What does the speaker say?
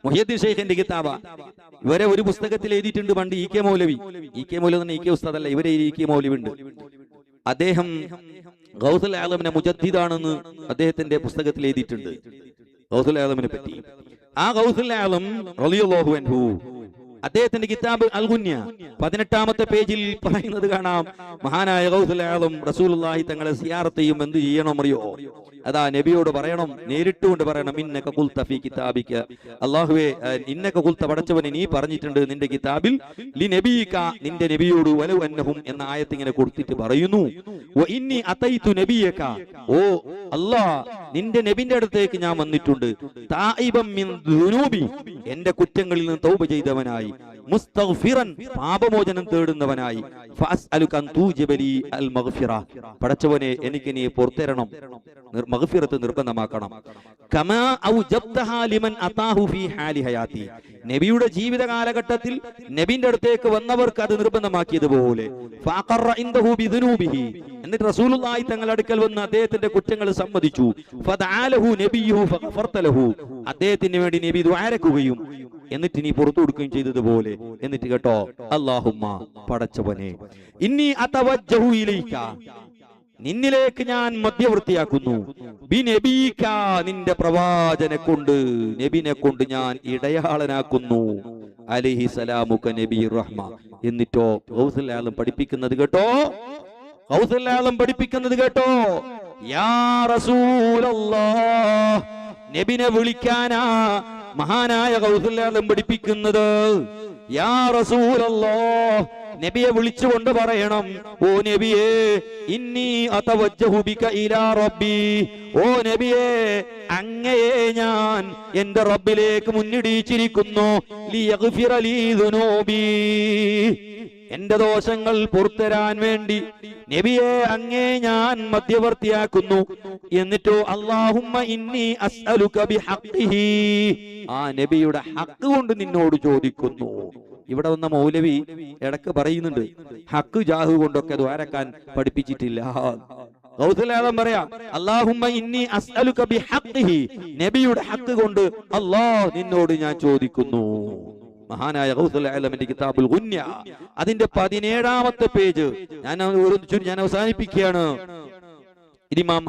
മുഹ്യിദ്ദീൻ ഷെയ്ഖിന്റെ കിതാബ. ഇവരെ ഒരു പുസ്തകത്തിൽ എഴുതിയിട്ടുണ്ട് പണ്ട് ഇ കെ മൗലവി. ഇ കെ മൗലവി തന്നെ ഇ കെ ഉസ്താദ് അല്ല, ഇവരെ ഇ കെ മൗലവി ഉണ്ട്. അദ്ദേഹം ഗൗസുൽ ആലമിനെ മുജദ്ദിദാണെന്ന് അദ്ദേഹത്തിന്റെ പുസ്തകത്തിൽ എഴുതിയിട്ടുണ്ട്, ഗൗസുൽ ആലമിനെ പറ്റി. ആ ഗൗസുൽ ആലം റളിയല്ലാഹു അൻഹു അദ്ദേഹത്തിന്റെ കിതാബ് അൽ ഗുന്യ 18ാമത്തെ പേജിൽ പറയുന്നത് കാണാം, മഹാനായ ഗൗസുൽ ആലം റസൂലുള്ളാഹി തങ്ങളെ സിയാറത്ത് ചെയ്യും എന്ത് ചെയ്യണം അറിയോ? അതാ നബിയോട് പറയണം, നേരിട്ടുകൊണ്ട് പറയണം, ഇന്നക ഖുൽത ഫീ കിതാബിക, അല്ലാഹുവേ ഇന്നക ഖുൽത, പടച്ചവനെ നീ പറഞ്ഞിട്ടുണ്ട് നിന്റെ കിതാബിൽ, ലി നബിയിക, നിന്റെ നബിയോട്, വലൗ അന്നഹും എന്ന ആയത്ത് ഇങ്ങനെ കൊടുത്തിട്ട് പറയുന്നു, വ ഇന്നി അതൈതു നബിയക, ഓ അല്ലാഹ് നിന്റെ നബിന്റെ അടുത്തേക്ക് ഞാൻ വന്നിട്ടുണ്ട്, തായിബൻ മിൻ ദുനൂബി, എന്റെ കുറ്റങ്ങളിൽ നിന്ന് തൗബ ചെയ്തവനായി, മുസ്തഗ്ഫിറൻ, പാപമോചനം തേടുന്നവനായി, ഫഅസ്അലുക അൻ തൂജിബലി അൽ മഗ്ഫിറ, പടച്ചവനെ എനിക്ക് നീ പുറത്തരണം, മഗ്ഫിറത്ത് നിർബന്ധമാക്കണം, കമാ ഔജബ്തഹാ ലിമൻ അതാഹു ഫീ ഹാലി ഹയാതി, നബിയുടെ ജീവിത കാലഘട്ടത്തിൽ നബിന്റെ അടുത്തേക്ക് വന്നവർക്ക് അത് നിർബന്ധമാക്കിയതുപോലെ, ഫഅഖറ ഇൻദഹു ബിദുനൂബിഹി, എന്നിട്ട് റസൂലുള്ളാഹി തങ്ങളുടെ അടുക്കൽ വന്ന് അദ്ദേഹത്തിന്റെ കുറ്റങ്ങൾ സമ്മതിച്ചു, ഫദഅലഹു നബിയുഹു ഫഗഫർത ലഹു, അദ്ദേഹത്തിന് വേണ്ടി നബി ദുആരക്കുകയും എന്നിട്ട് നീ പുറത്തു കൊടുക്കുകയും ചെയ്തതുപോലെ. എന്നിട്ട് കേട്ടോ, അല്ലാഹുമ്മ, പടച്ചവനെ, ഇന്നി അതവജ്ജഹു ഇലൈക, നിന്നിലേക്ക് ഞാൻ മധ്യവർത്തിയാക്കുന്നു, ബിനബീക, നിന്റെ പ്രവാചനെ കൊണ്ട്, നബിനെ കൊണ്ട് ഞാൻ ഇടയാളനാക്കുന്നു, അലൈഹി സലാമുക നബിയുർ റഹ്മ. എന്നിട്ടോ ഗൗസുൽ ആലം പഠിപ്പിക്കുന്നത് കേട്ടോ, ഗൗസുൽ ആലം പഠിപ്പിക്കുന്നത് കേട്ടോ, യാ റസൂലല്ലാഹ്, നബിനെ വിളിക്കാനാ മഹാനായ ഗൗസുൽ ആലം പഠിപ്പിക്കുന്നത്. യാ റസൂലല്ലാഹ്, നബിയെ വിളിച്ചുകൊണ്ട് പറയണം, ഓ നബിയേ, ഇന്നി അതവജ്ജഹു ബിക ഇലാ റബ്ബി, ഓ നബിയേ, അങ്ങയെ ഞാൻ എന്റെ റബ്ബിലേക്ക് മുന്നിടിച്ചിരിക്കുന്നു, ലിയഗ്ഫിറ ലീ ദുനൂബി, എന്റെ ദോഷങ്ങൾ പുറത്തരാൻ വേണ്ടി നബിയെ അങ്ങേ ഞാൻ മധ്യവർത്തിയാക്കുന്നു. എന്നിട്ടോ അല്ലാഹുമ്മ ഇന്നി അസ്അലുക ബിഹഖ്ഖിഹി, ആ നബിയുടെ ഹക്ക് കൊണ്ട് നിന്നോട് ചോദിക്കുന്നു. ഇവിടെ വന്ന മൗലവി ഇടക്ക് പറയുന്നുണ്ട്, ഹക്ക് ജാഹു കൊണ്ടൊക്കെ ദ്വാരക്കാൻ പഠിപ്പിച്ചിട്ടില്ല. ഗൗസുൽ ആലം പറയാ, അല്ലാഹുമ്മ ഇന്നി അസ്അലുക ബിഹഖ്ഖിഹി, നബിയുടെ ഹക്ക് കൊണ്ട് അല്ലാഹ് നിന്നോട് ഞാൻ ചോദിക്കുന്നു. മഹാനായ ഗൗസുൽ ആലമിന്റെ കിതാബുൽ ഗുന്യ അതിന്റെ 17ാമത്തെ പേജ് ഞാൻ അവസാനിപ്പിക്കുകയാണ്. ഇമാം